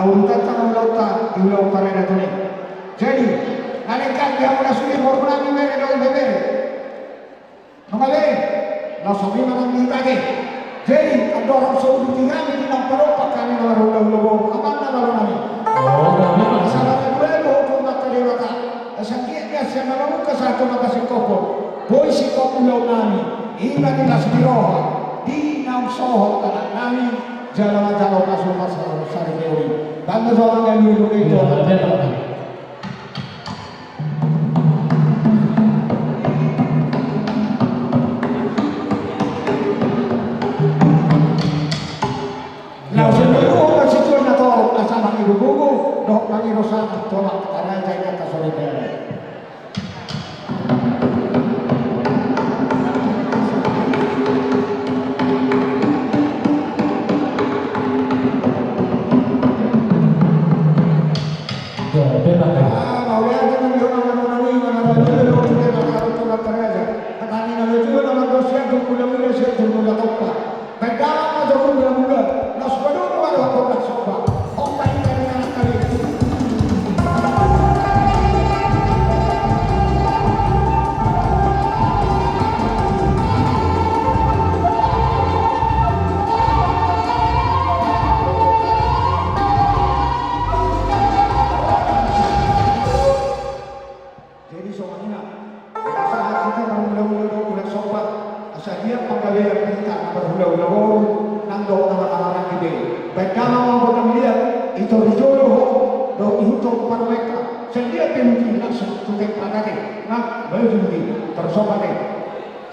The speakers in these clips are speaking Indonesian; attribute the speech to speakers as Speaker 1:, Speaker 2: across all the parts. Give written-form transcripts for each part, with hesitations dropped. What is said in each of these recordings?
Speaker 1: urutan tangan lauta di ulang parada tuni. Jadi, nalikan dia mula sulit hormona ni mere dong bebe. Kembali, lah sabi mana kita ke? Jadi, ada orang Saudi tinggal di Namparo pakai nama ulang apa nama nami? Salah dua lo mata dewata. Sakit dia sama muka satu mata si kopo. Boy si kopo ulang nami. Ina di Lasbiroha di Namsoho tanah nami. Jalan-jalan masuk masuk sari teori. Dan seorang yang dulu itu langsung dulu masih tuan atau asal ibu buku dok lagi rosak tolak karena saya kata sorry teori.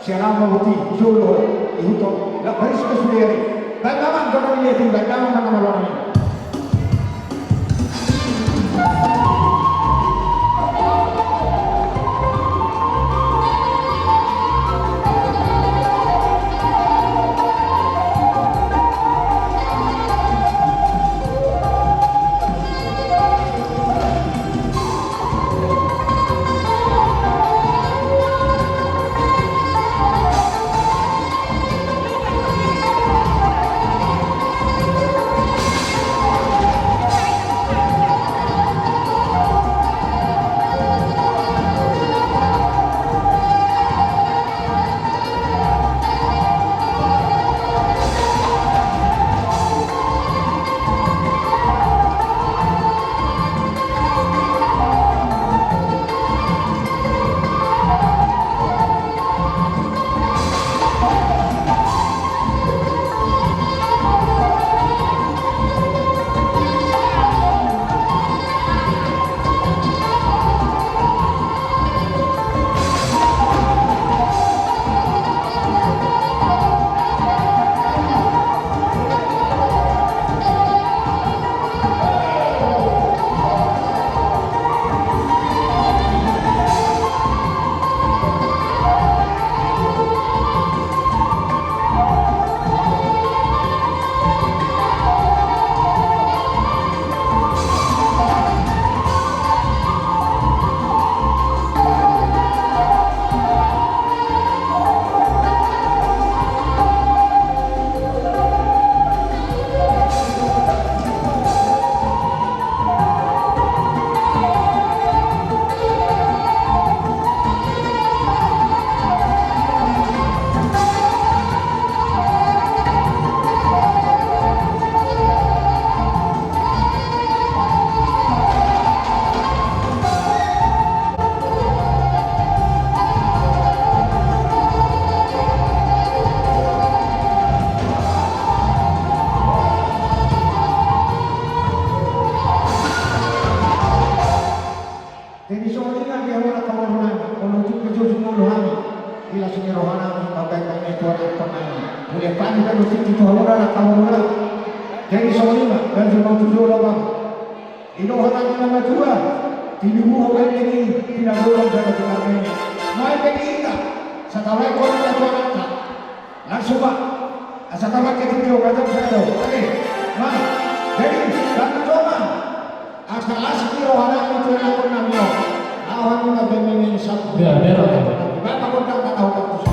Speaker 1: Siapa mesti jolo itu lah baris kesudiri. Bagaimana kalau dia tinggal bagaimana malam ini? Jadi soalnya dan semua tujuh orang itu orang yang matua tidak mau ini tidak boleh jaga jaga mai kita setelah kau tidak jaga langsung pak setelah kita tidak jaga jaga oke nah jadi dan coba asal asli orang itu yang pernah nyo lawan kita pemimpin satu ya benar bapak pun tak tahu waktu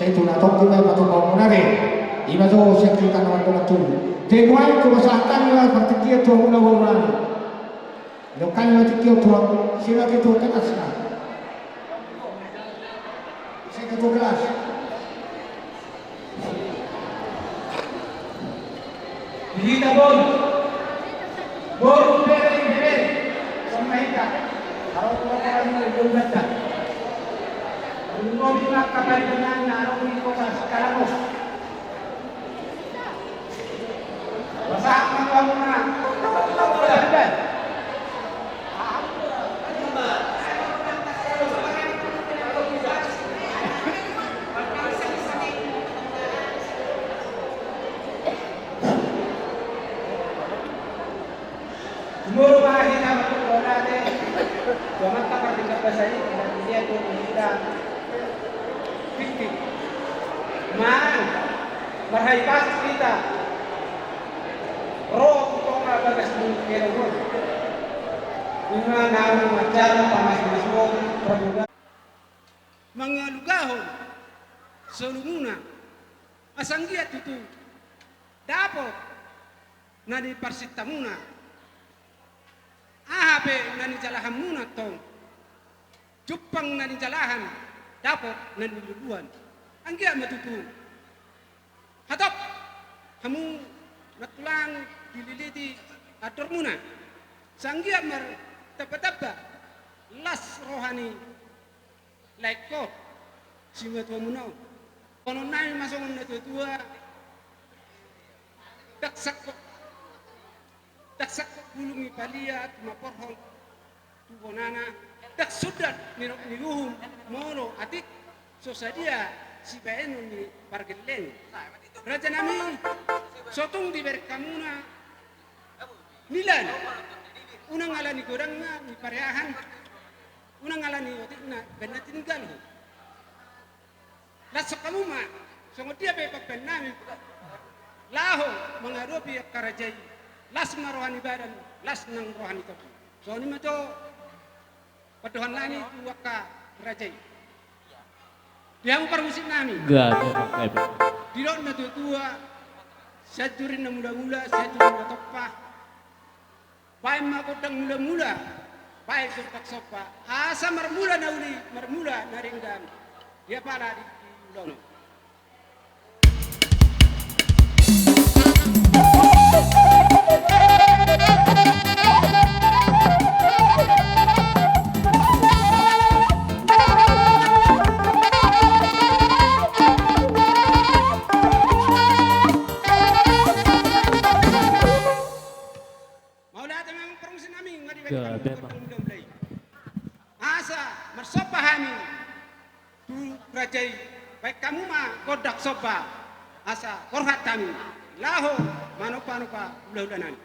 Speaker 1: Sei tu na tok ti ba to ko na re. Iba to siya kita na ko tu. Je moi ko sa tan na partikia to una bola. Lokal na tikio to sila ke to kelas na. Saya ke to kelas. Kita bon. Bon bere samahita. Kalau orang ini belum baca. Belum bilang kabar dengan naruh di kota sekarang. Masa kamu mana? Sudah. Muro mahina matulog natin. Kumanta ka din ka sa iyo. Hindi ito hindi 50. Marhay pas kita. Roh itong bagas ng kinunod. Yung mga namin masyado pamas-mas mo.
Speaker 2: Mga lugahon sa lumuna asanggiat itu dapat na di parsita muna ahabe na ni jalahan muna tong jupang na ni jalahan dapat na niluluan anggiat matutu hatap hamu natulang dililiti atur muna sanggiat mer tapa-tapa las rohani Laiko, si tua munau. Kono nai masuk na tua taksak gulungi palia maporhol tu bonana tak sudat ni luhum moro atik so sadia si baenu ni pargeleng. Raja nami sotung di berkamuna nilan unang alani gorangna ni pareahan unang alani otikna benar tinggal. Las kamuma songo dia be papenami laho mengarobi karajai las marohani badan las nang rohani topi. So ni mato paduhan lani tuaka rajai. Dia permusik nami. Di ron mato tua sajurin na mula-mula sajurin na topah. Pai makodang mula-mula baik surtak sopa asa marmula nauli marmula naringgan dia pala di ulono mau datang memang permusin kami ngadi asa marsopahami tu rajai baik kamu mah kodak sopa asa korhat kami laho manupa ulah-ulanan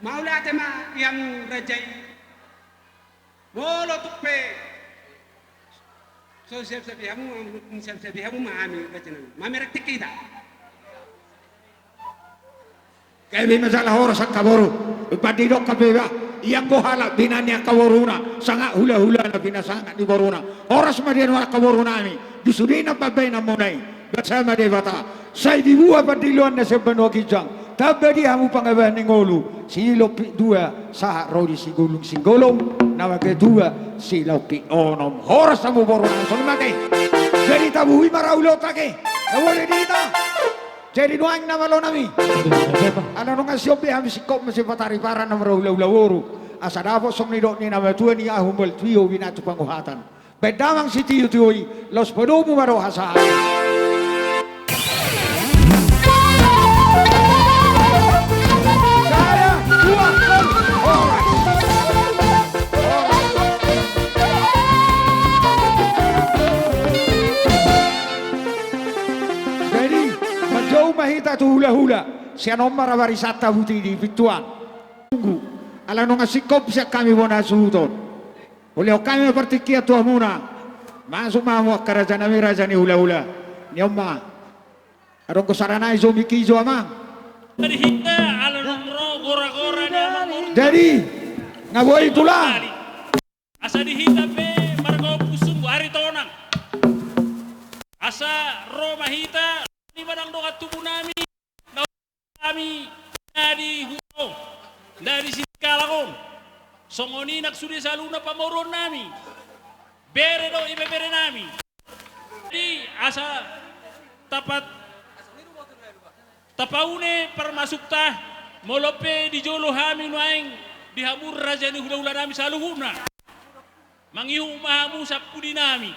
Speaker 2: maulate ma yang rajai molo tupe so sabi hamu maami rajanan mami rektik kita
Speaker 1: kami masalah orang sakaboro ipadidok kabeba yang bohala binanya kawaruna sangat hula-hula na binasangat di boruna oras madian wa kawaruna mi disudina pabena monai bersama dewata saya dibuat padiluan na sebanu kijang tabadi hamu pangabahan ngolu silo pi dua sah rodi sigulung nama kedua silo pi onom oras hamu boruna sonimate jadi tabuhi maraulo take nawole dita jadi doang nama lo nami ano nung asiopi hamu sikop masih patari para nama raula-ula asa dapo som ni dok ni nama tua ni ahumbal tuyo binatu panguhatan bedamang si tiyo tuyoy los pedomu maro hasa mahita tu hula-hula siya nomara barisata buti di pituan tunggu ala nung asikop siya kami bona suhuton uleo kami partikia tua muna masuk mamu karaja nami raja ni hula-hula ni omma arong ko saranay zo mikizo amang
Speaker 3: Hingga ala nung ro gora-gora ni amang
Speaker 1: jadi ngaboy tulang
Speaker 3: asa dihita pe margo pusung hari tonang asa ro mahita di badang dokat tubuh nami kami dari huto dari sini kalakon songoni nak sudi saluna pamoron nami bere do ibe bere nami di asa tapat tapaune permasuk tah molope di jolo hami nuaing di hamur raja ni hula-hula nami saluhuna mangihu mahamu sapudi nami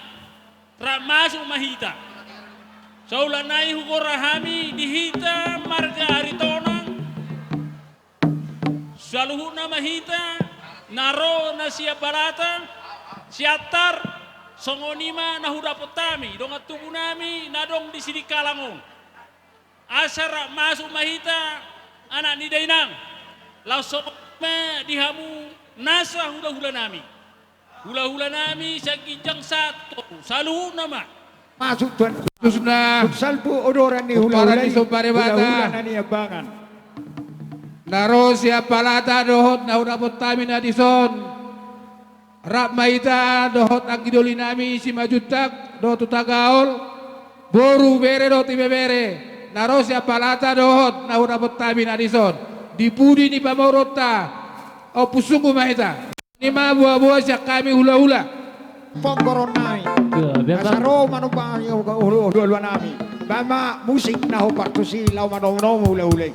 Speaker 3: masuk mahita saulanai hukora hami dihita marga aritonang saluhuna mahita naro na siya balata siatar songonima nahuda potami dongat tubuh nami nadong di sini kalangon asara masuk mahita anak ni dainang langsung dihamu nasa hula-hula nami sakijang satu saluhuna mah
Speaker 1: masuk tuan
Speaker 4: Susna
Speaker 1: salpu odoran ni hula-hula
Speaker 4: hula-hula
Speaker 1: nani abangan
Speaker 4: naro siapa lata dohot na udapot tami na dison rap maita dohot akidoli nami si majutak dohot utagaol boru bere dohot ibe bere naro siapa lata dohot na udapot tami na dison dipudi ni pamorota o pusungu maita ni buah-buah siak kami hula-hula
Speaker 1: pongkoron nai asaro manupang yung hula-hula nami bama musik na ho partusi lau manom-nom hula-hula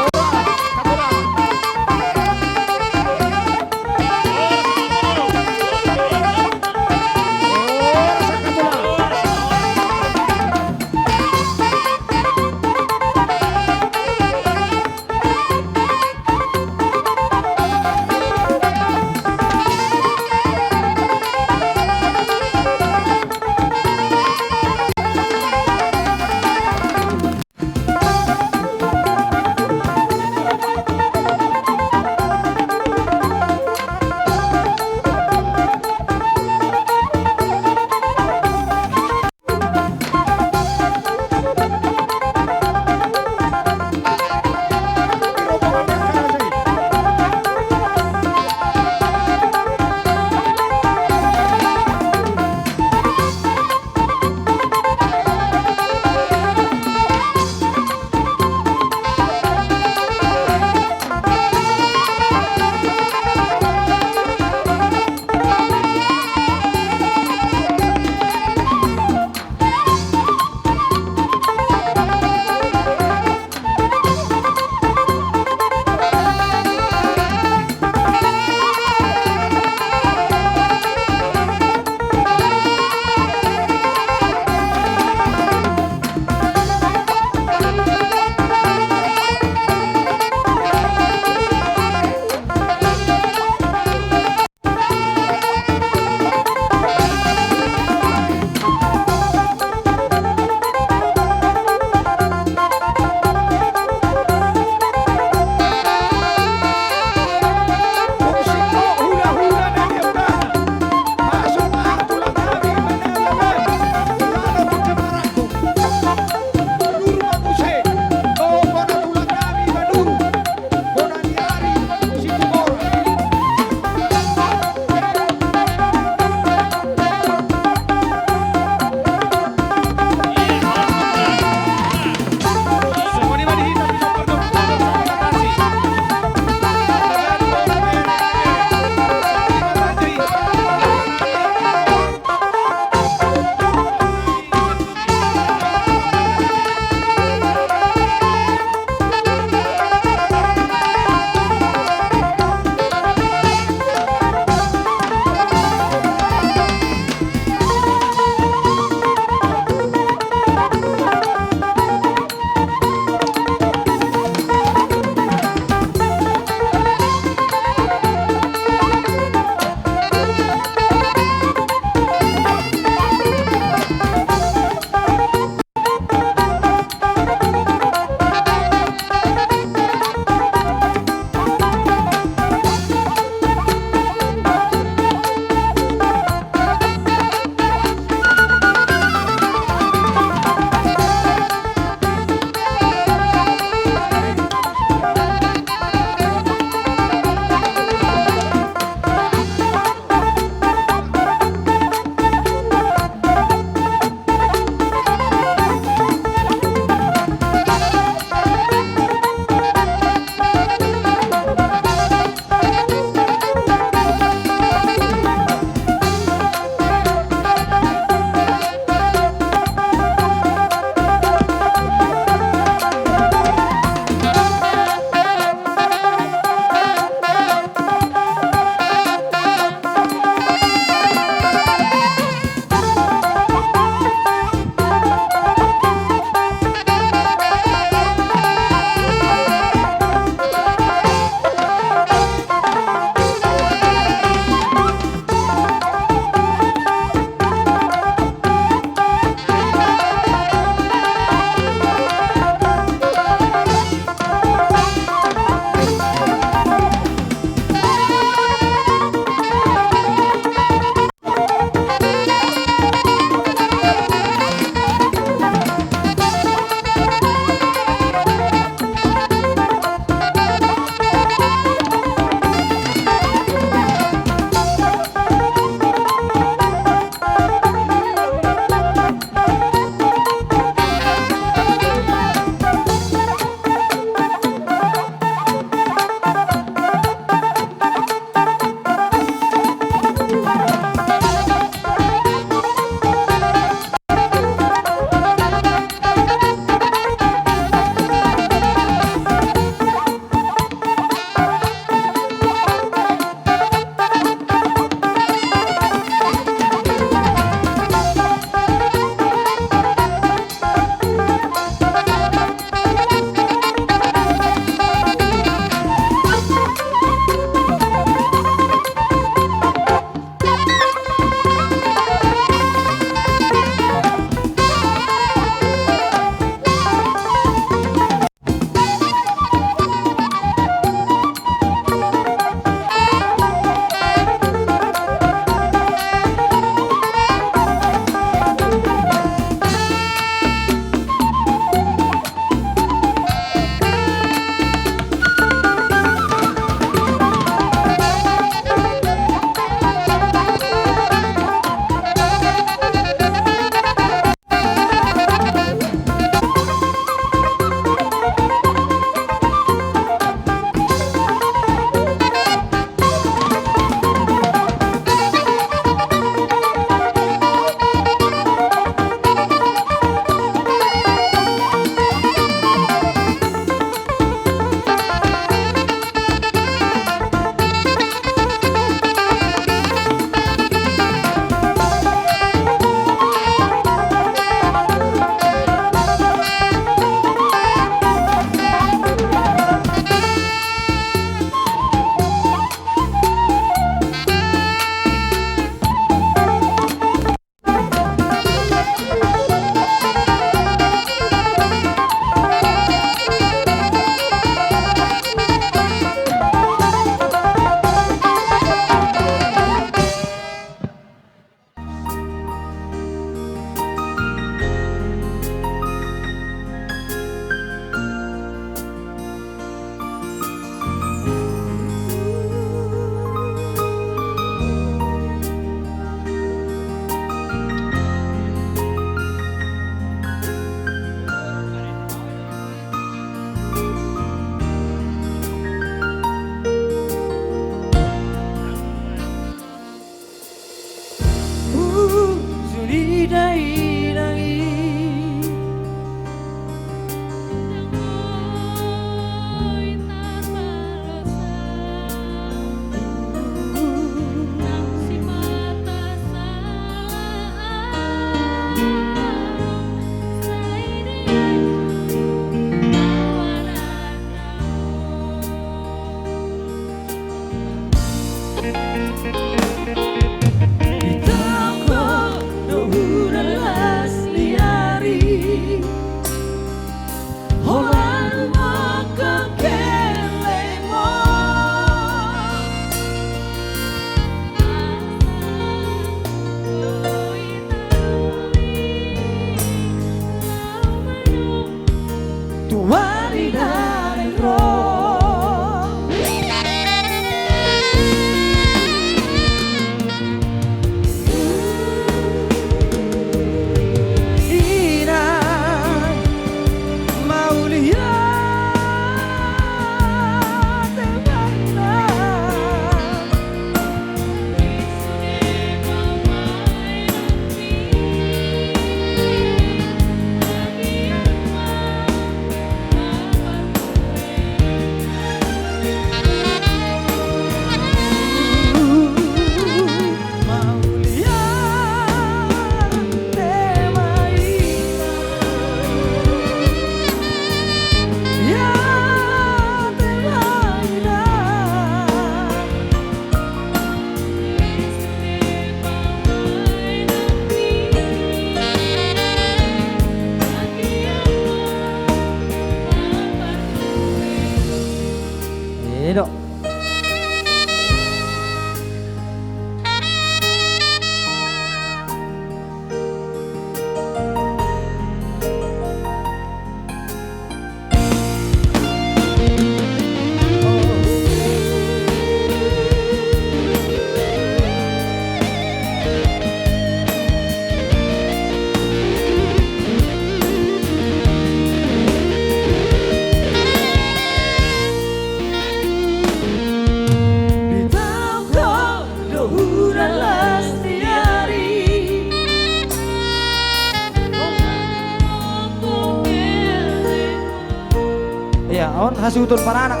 Speaker 5: naon hasutun para anak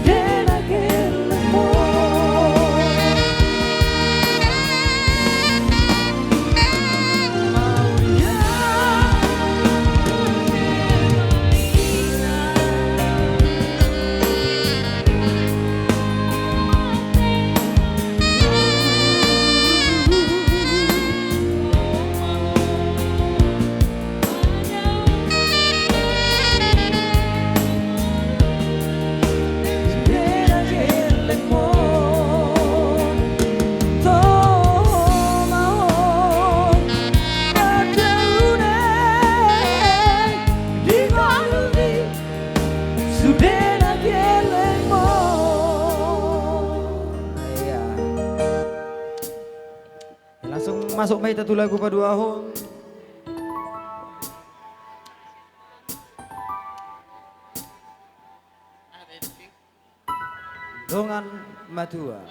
Speaker 5: we. Masuk may tatu lagu padua ho. Dongan Madua.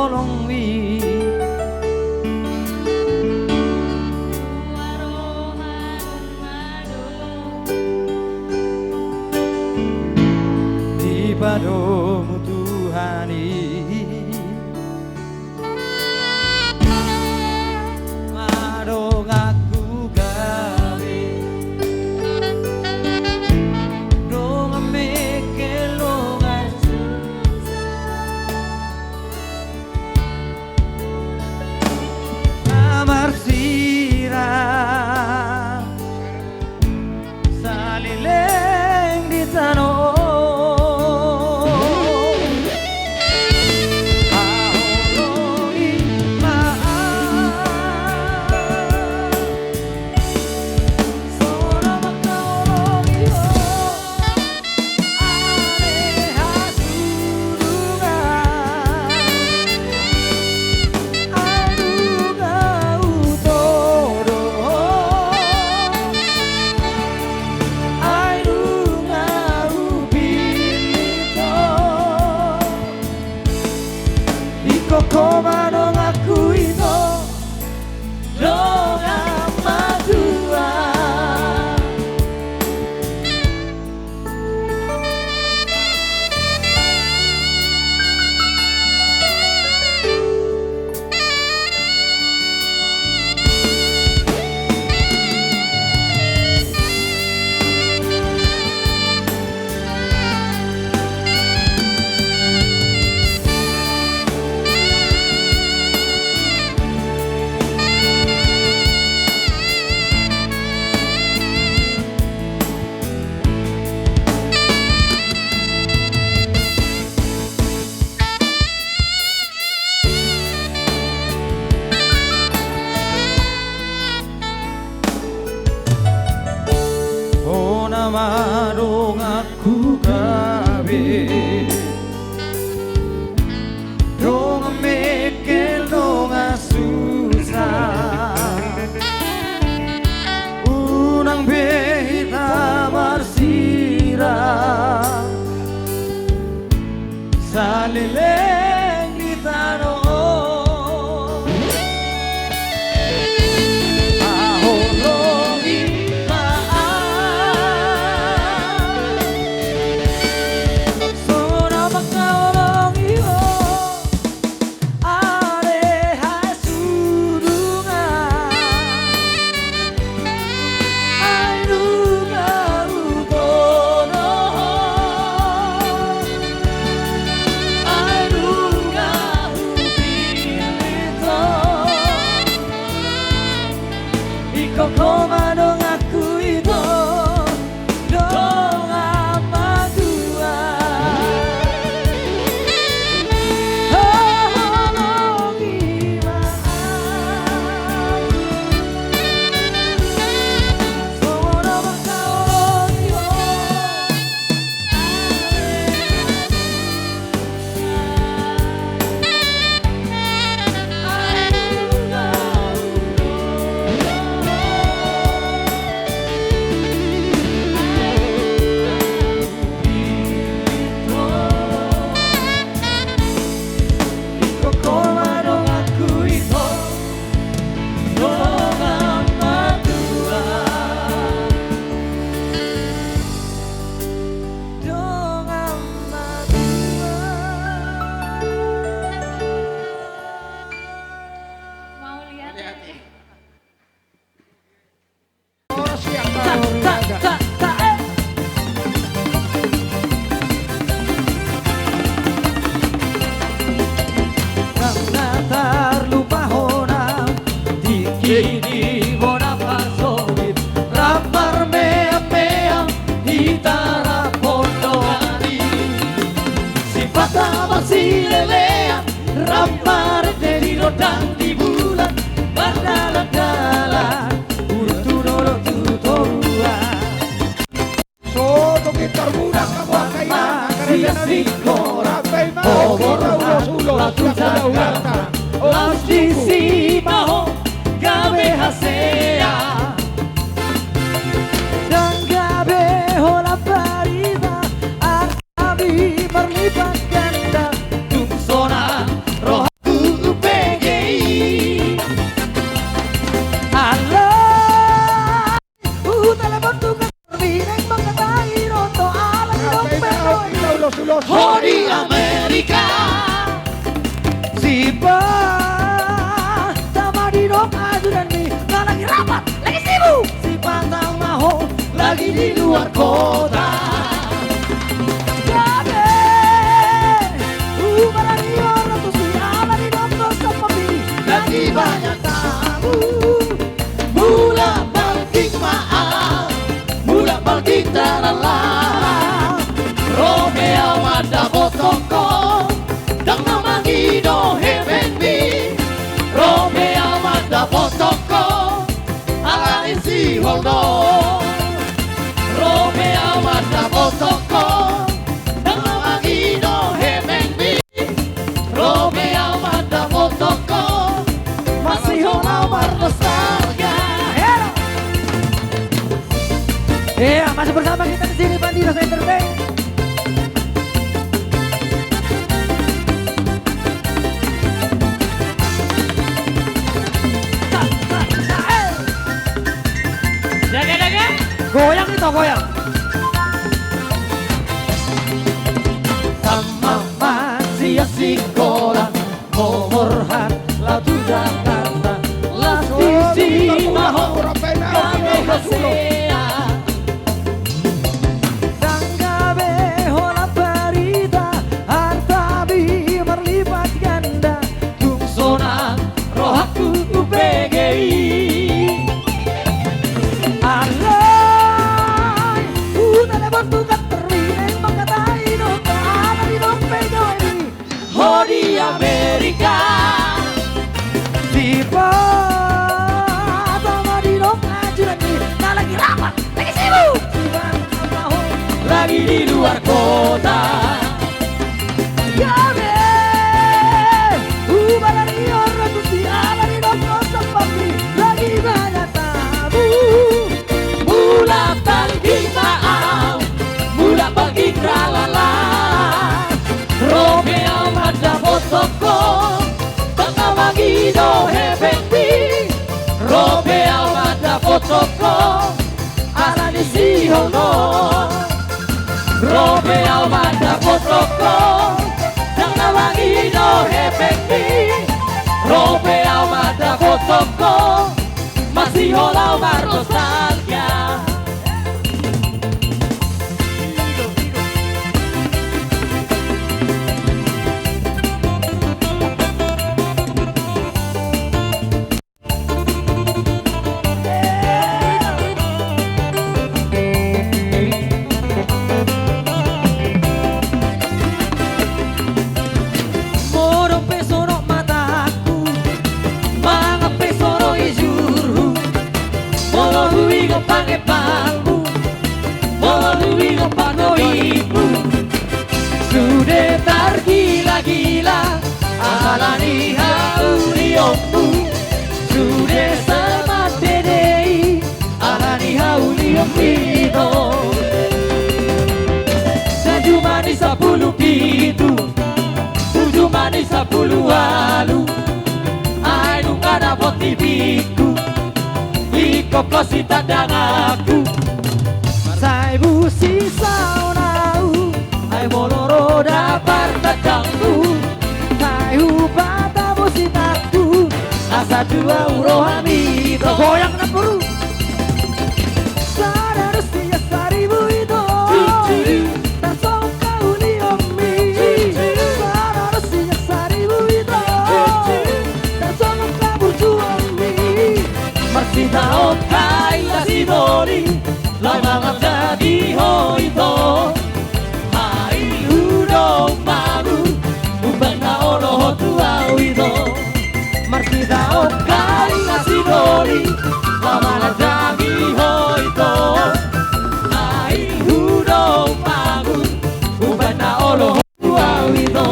Speaker 5: tolong wi di padamu Tuhani marong aku gawe dong mikir longan amar sirah salileng di tanah Komano ngaku ito dong amadua marong aku gawe dong mikir dong susah unang behita marsira salileng di tanah Komano ngaku ito dong amadua oh gimana semua bakal yo rampar dari rodang di bulan berdala-dala urtunoro tutorua
Speaker 1: Soto gitar muda kabayan
Speaker 5: sikora la tutaka las disimaho gabe hasea dan gabe hola parida akabi merlibat ganda tungsona rohaku di luar kota. Lagi banyak tamu, mula balik maaf, mula balik talalang. Romeo ada botoko, dang nama gido heaven me. Romeo ada botoko, ala isi holdo. Romeo ada botoko, dang nama gido heaven me. Romeo ada botoko, masih holau bernostalgia. Ya, masih bersama kita di sini Bandi Rasa Entertain.
Speaker 3: Jaga-jaga.
Speaker 5: Goyang itu goyang. Sama masih sekolah, Morhan Latu Jakarta, Lastisi Maho, Kame Hasea. Tanggabe hola parita, hartabi merlipat ganda, tungsona rohaku UPGI. Alay, una lewat tukat terwineng mengkatai nota ala di dompet ini. Oh di Amerika, di sama di dompet ini. Nah lagi rapat, lagi sibuk. Lagi di luar kota. Yabe, ubah di orang tuh di ala di dompet seperti lagi banyak tamu. Mula bagi maaf, mula bagi tralala. Romeo ada botoko, tengah bagi do hebendi. Romeo ada botoko, ala di sihono. Romeo ada botoko, tengah bagi do hebendi. Romeo ada botoko, masih holau bernostalgia. Moro pesoro mataku, mga pesoro ijuru. Molo huigo pange palmu, molo huigo pano ibu. Sudah tergila-gila, alani hauliomu. Sudah sama dedei, alani hauliomu. Saju manis 10 pitu, 7 manis 10 walu. Ay nunca dapat tipiku, iko kosi tandang aku. Masai busi saunau, ay moloro dapat tadangku. Sai upata busi taku, asa 2 euro hamito. Goyang na puru. Sadar siya saribu itu, tasong kau liomi. Sadar siya saribu itu, tasong kau berjuami. Marsita okai lasidori, lai mangat jadi hoito. Hai udo magu, ubang na ono hotu awito. Marsita okai lasidori, lai mangat jadi hoito. Hai udo magu, ubang na ono hotu awito.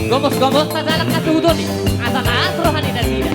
Speaker 5: Gomos-gomos tadalang katudon eh. Asa kaasrohan ni Nasida.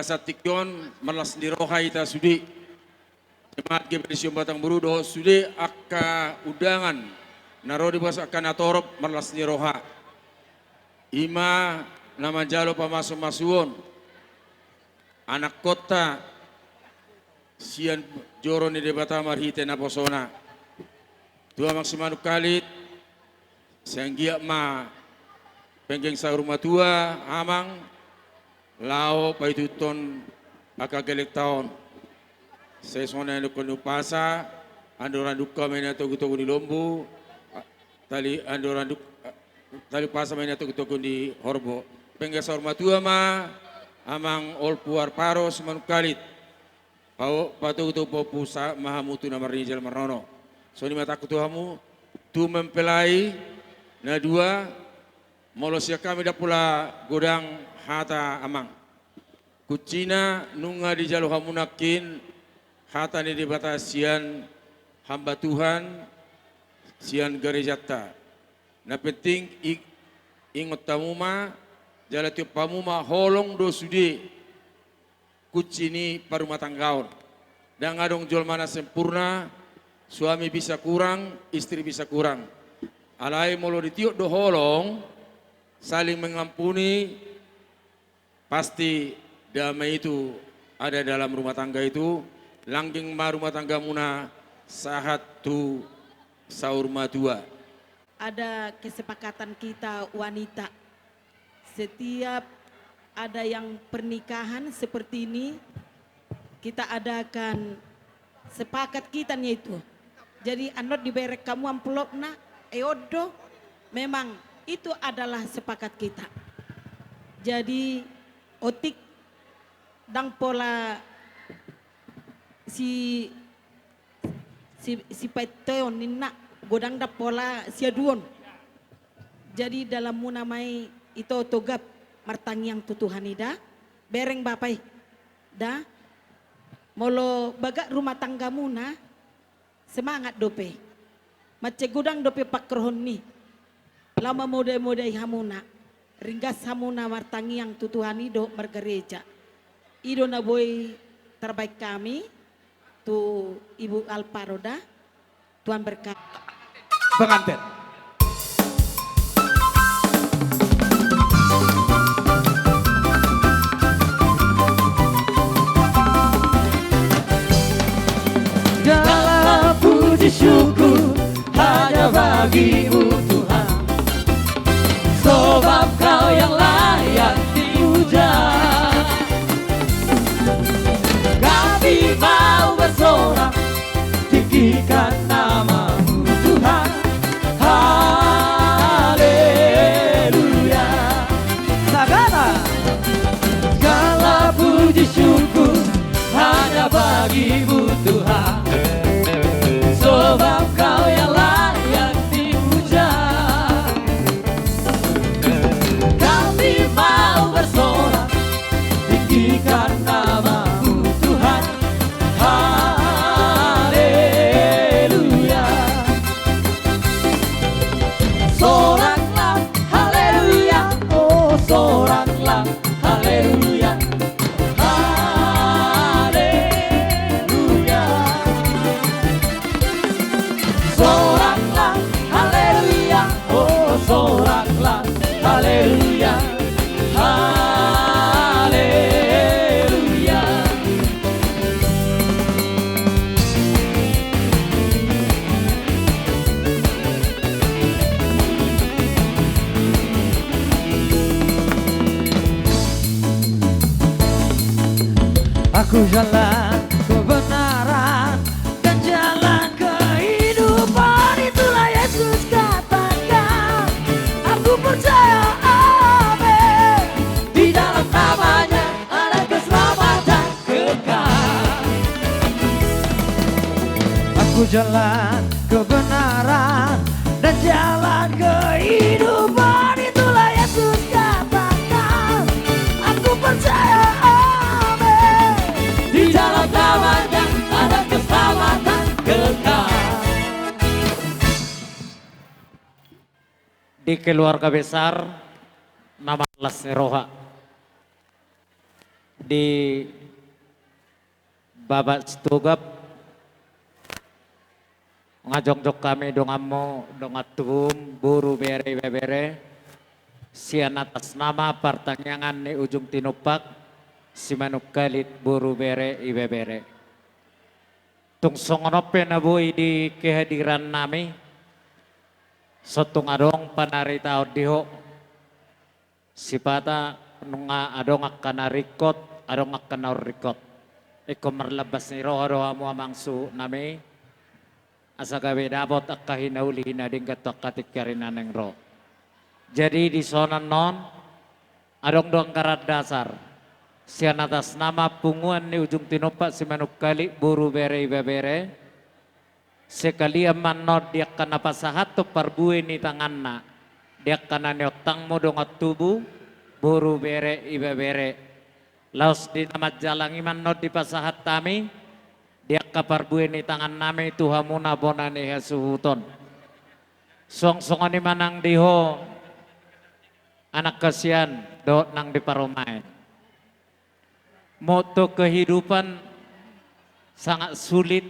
Speaker 6: satikyon malas ni roha ita sudi. Jemaat GPD Batang Berudo sudi akka udangan narodi bas akan atorop malas ni roha. Ima nama jalo pamasuk-masuon. Anak kota sian joro ni debata marhite na posona. Tua maksimanu kalit sanggia ma penggeng sa rumah tua amang lao paituton akagelek taon. Sesona no kono pasa andoran duka mena togu-togu di Lombu tali andoran tali pasa mena togu-togu di Horbo. Penggeng sa rumah tua ma amang ol puar paro semanu kalit. Pau patu popu sa mahamutu na marinjal marnono. So ni mata kutuhamu tu mempelai na dua molosia kami dah pula godang hata amang. Kucina nunga di jalur hamunakin hata ni di batasian hamba Tuhan sian gerejata. Na penting ingot tamuma jalatu pamuma holong do sudi kucini parumah tanggaon. Dan ngadong jual mana sempurna. Suami bisa kurang, istri bisa kurang. Alai molo ditiuk do holong, saling mengampuni, pasti damai itu ada dalam rumah tangga itu. Langgeng ma rumah tangga muna sahat tu saur madua.
Speaker 5: Ada kesepakatan kita wanita. Setiap ada yang pernikahan seperti ini, kita adakan sepakat kita nih itu. Jadi anot diberi kamu amplop na eodo, memang itu adalah sepakat kita. Jadi otik dang pola si paiteon nina godang da pola siaduon. Jadi dalam munamai itu togap martangiang tutuhanida bereng bapai da molo baga rumah tangga muna semangat dope mace gudang dope pakrohon ni lama modai hamuna ringgas hamuna martangi yang tutuhan ido bergereja ido na boy terbaik kami tu Ibu Alparoda Tuhan berkat
Speaker 4: Pengantin.
Speaker 5: Segala puji syukur hanya bagi-Mu Tuhan, sebab Kau yang layak dipuja. Kami mau bersorak tinggikan nama-Mu Tuhan. Haleluya. Segala puji syukur hanya bagi-Mu Tuhan, sebab Kau yang layak dipuja. Kami mau bersorak tinggikan nama-Mu Tuhan. Haleluya. Soraklah haleluya, oh soraklah haleluya. Haleluya. Soraklah haleluya, oh soraklah haleluya. Haleluya. Aku jalan kebenaran dan jalan kehidupan, itulah Yesus katakan. Aku percaya, amin. Di dalam namanya ada keselamatan kekal. Aku jalan kebenaran dan jalan kehidupan, itulah Yesus katakan. Aku percaya, amin. Di dalam namanya ada keselamatan kekal.
Speaker 7: Di keluarga besar nama Las Roha. di Bapak Stugap ngajong-jok kami dongamu dongatum buru bere bebere sian atas nama pertanyaan ni ujung tinupak si manuk kalit buru bere ibebere tung songonope na buhay di kehadiran nami sotung adong panarita diho sipata nunga adong akan rikot adong akan rikot iko merlabas ni roh amu amangsu nami asa gawe dabot akahinauli hinading katok katikarinan ng roh. Jadi di zona non adong doang karat dasar sian atas nama punguan ni ujung tinupak si manuk kali buru bere bebere sekali manod dia kana pasahat to parbue ni tanganna dia kana neotang mo dongat tubuh buru bere ibebere laos di nama jalangi manod di pasahat tami dia kaparbue ni tangan nami tuhamuna bonani hasuhuton song-songan ni manang diho anak kasihan do nang di paromai moto kehidupan sangat sulit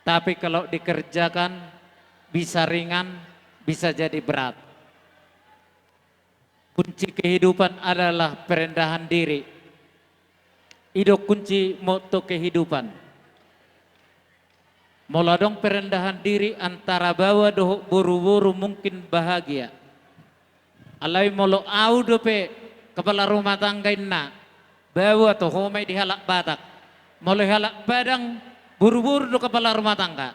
Speaker 7: tapi kalau dikerjakan bisa ringan bisa jadi berat kunci kehidupan adalah perendahan diri itu kunci moto kehidupan moladong perendahan diri antara bawa doh buru-buru mungkin bahagia alai molo au dope kepala rumah tangga inna bawa to homai di halak batak molo halak badang buru-buru do kepala rumah tangga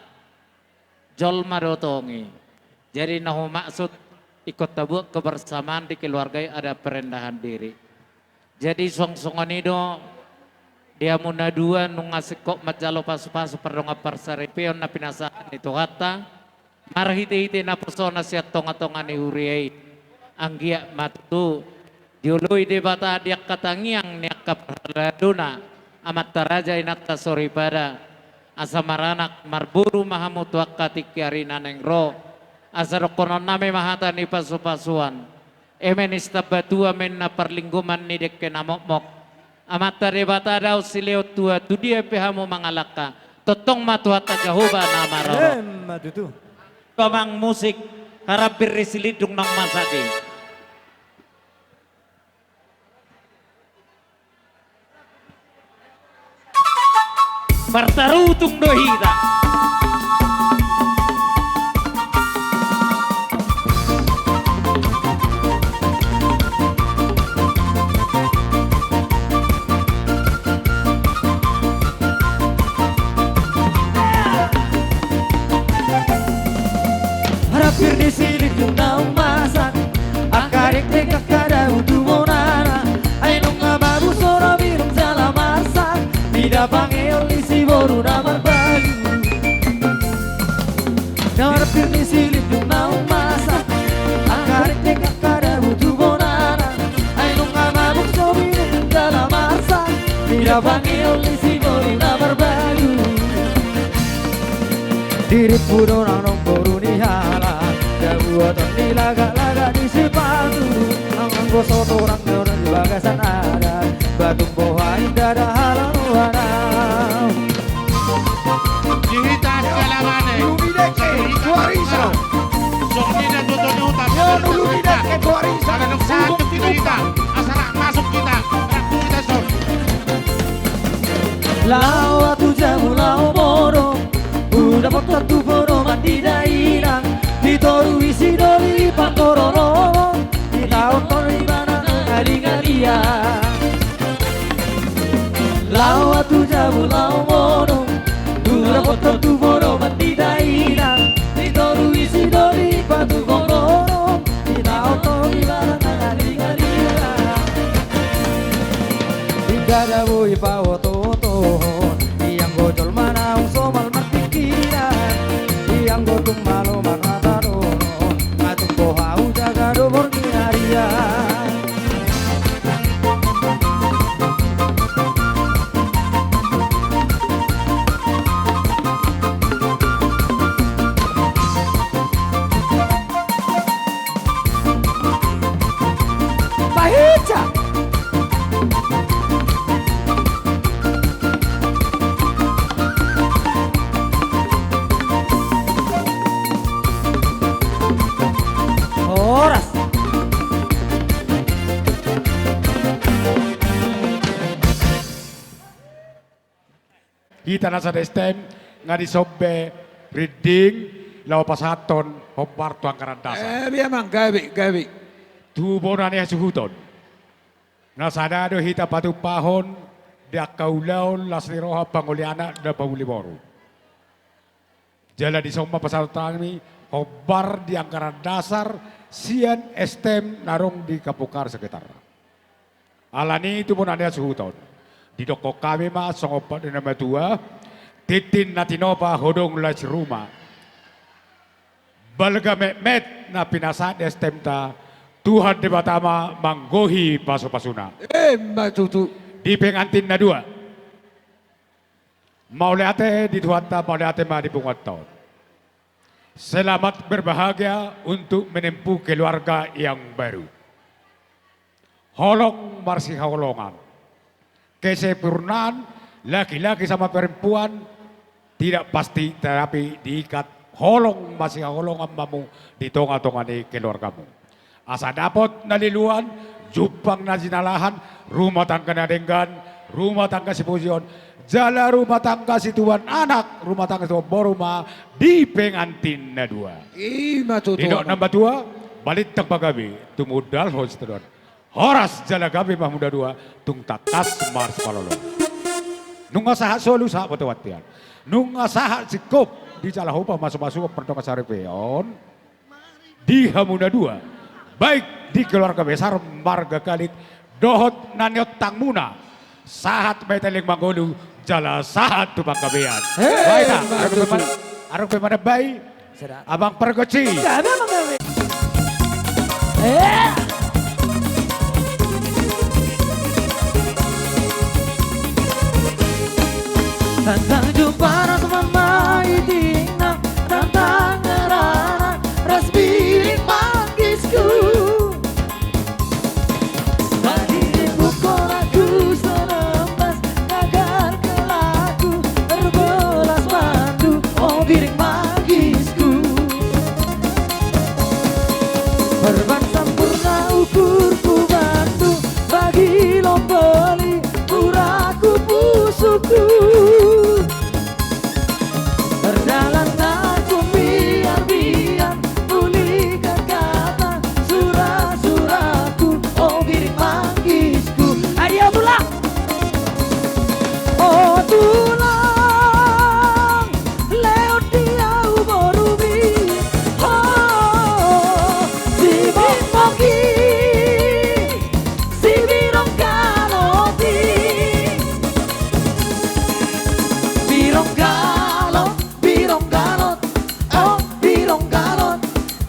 Speaker 7: jolma do tongi jadi nahu maksud ikut tabuk kebersamaan di keluarga ada perendahan diri jadi song-songan itu dia muna dua nungasik kok majalo pasu-pasu perdonga parsaripion na pinasahan itu kata marhiti-hiti na persona siya tonga-tonga ni huriyay anggia matu diului di bata dia katangiang niak kaparaduna amat taraja inata sori pada asamaranak marburu mahamutu akatikiarina neng ro asarokonon name mahata ni pasu-pasuan emen istabatua men na perlingguman ni dekke namok-mok amat tare bata daw sileo tua tu dia pehamu mangalaka totong matuata jahoba nama ro tomang musik harap berisilidung nang masake Partarutung dohita
Speaker 8: Harapir di sini tungau masak akarek tekak kada utu monana ainung abaru sora birum salah masak tidak panggil isi boru namar baju harapir di sini tungau masak akarek tekak kada utu monana ainung abaru sora birum salah masak tidak panggil isi boru namar baju diriku dorang nong boru ni hala buatan di laga-laga di sepatu Angang gosot orang dorang di bagasan ada Batu boha indah dah halang warna
Speaker 3: Jihita kalamane
Speaker 1: Lumideke, Tuarisa.
Speaker 3: Soknina tutunutan
Speaker 1: Ya, lumideke, Tuarisa.
Speaker 3: Kananong satu kita Asara masuk kita Raktu kita sok
Speaker 8: Lau atu jamu lau moro Udah foto tu foto mandi dah hilang Ditoru isi doli pakororo Ditahun tori mana ngalia Lau atu jamu lau moro Udah foto tu foto mandi dah hilang Ditoru isi doli pakororo Ditahun tori mana ngalia Igada boy pawo toto Iyang gojol mana somal matikiran Iyang gotung malo makata dono Ngatung bohau jaga dobor niaria
Speaker 1: kita nasa destem nga di sobbe reading lawa pasaton hopar tuang karandasa.
Speaker 9: Biar mang gabi.
Speaker 1: Tubo na niya suhuton. Nasanado hita patupahon dia kaulaw las niroha panguliana da panguliboro. Jala di somba pasal tangmi hobar di angkaran dasar sian estem narong di kapukar sekitar. Alani itu pun ada suhuton. Di doko kami ma songopat di nama tua titin natinopa hodong las rumah. Balga met na pinasat estem ta Tuhan di Batama manggohi pasu-pasuna.
Speaker 9: Mbak Tutu.
Speaker 1: Di pengantin na dua. Mauliate di Tuhan ta mauliate ma di bungat tahun. Selamat berbahagia untuk menempuh keluarga yang baru. Holong marsi holongan. Kesempurnaan laki-laki sama perempuan tidak pasti tetapi diikat holong masih holongan mamu di tonga-tonga di keluargamu. Asa dapat naliluan, jupang na sinalahan, rumah tangga na denggan, rumah tangga si pusion, jala rumah tangga si tuan anak, rumah tangga si boruma di pengantin na dua.
Speaker 9: Ima Tutu.
Speaker 1: Tidak nambah dua, balik tang pagabi, tumudal host tudon. Horas jala gabi mah muda dua, tung tatas mars palolo. Nunga sahat solu sahat betawatian. Nunga sahat sikop di jala hopa masuk-masuk pertama saripeon. Di hamuna dua. Baik di keluarga besar marga kalit dohot nanyot tangmuna sahat beteling manggolu jala sahat tubang kabean. Baik arok pemana bayi abang pergoci.
Speaker 8: Tantang jumpa rasa mama itingna, tantang ngerana ras bilik manggisku. Bagi buku lagu senembas nagar ke lagu berbelas mandu, oh bilik manggisku. Perban sempurna ukurku bantu, bagi lompoli uraku pusuku. Berjalan aku biar pulihkan kata surat-suratku, oh biring manggisku. Ayo tulang, oh tulang, leot dia uborumi, oh si bimbogi, si birong kaloti, birong galot, oh birong galot,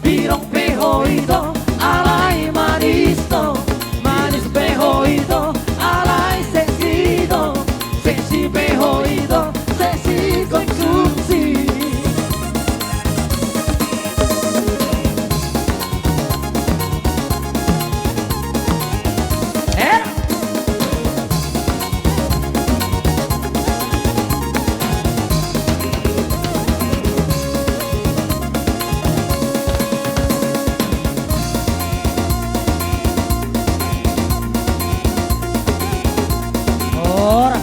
Speaker 8: birong peho itu, alay manis to, manis peho itu, alay seksi to, seksi peho itu, seksi konsumsi. Ora.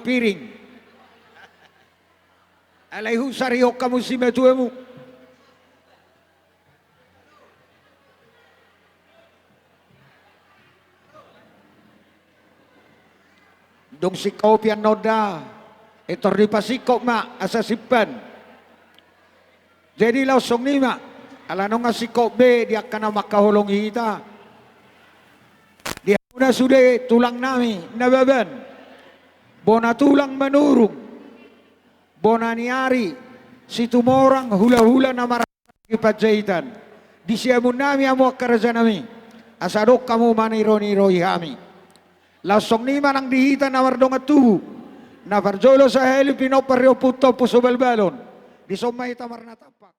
Speaker 9: Piring. Alaihu sariok kamu si metuemu. Dong si kau pian noda. Etor di pasikok ma asasipan. Jadi langsung ni ma. Alanong nga si Kobe dia kana makahulong hita. Dia na sudah tulang nami nababan. Bona tulang menurung. Bona niari si tumorang hula-hula na maraki pajahitan. Di siamun nami amo karaja nami. Asadok kamu maniro-niro ihami. Langsung ni manang dihita na mardong atu. Na parjolo sa heli pinoparyo puto puso balbalon. Di somay tamar na tapak.